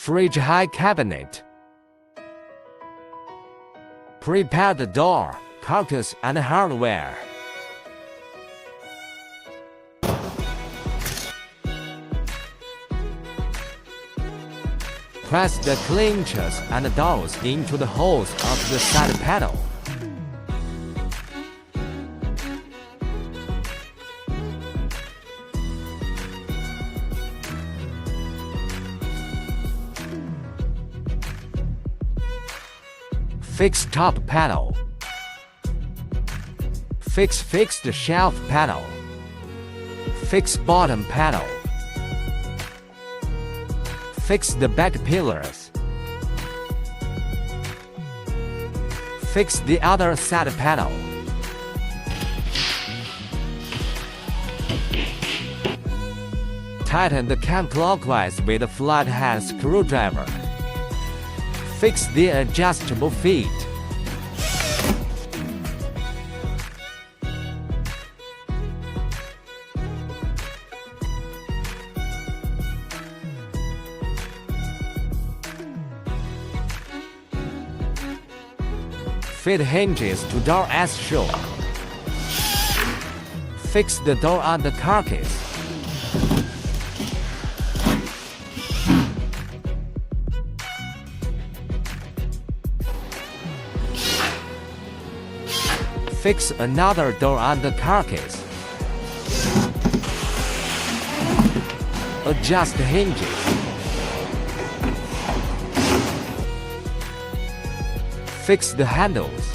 Fridge high cabinet. Prepare the door, carcass and hardware. Press the hinges and doors into the holes of the side panel. Fix top panel. Fix the shelf panel. Fix bottom panel. Fix the back pillars. Fix the other side panel. Tighten the cam clockwise with a flathead screwdriver. Fix the adjustable feet. Fit hinges to door as shown. Fix the door on the carcass. Fix another door on the carcass. Adjust the hinges. Fix the handles.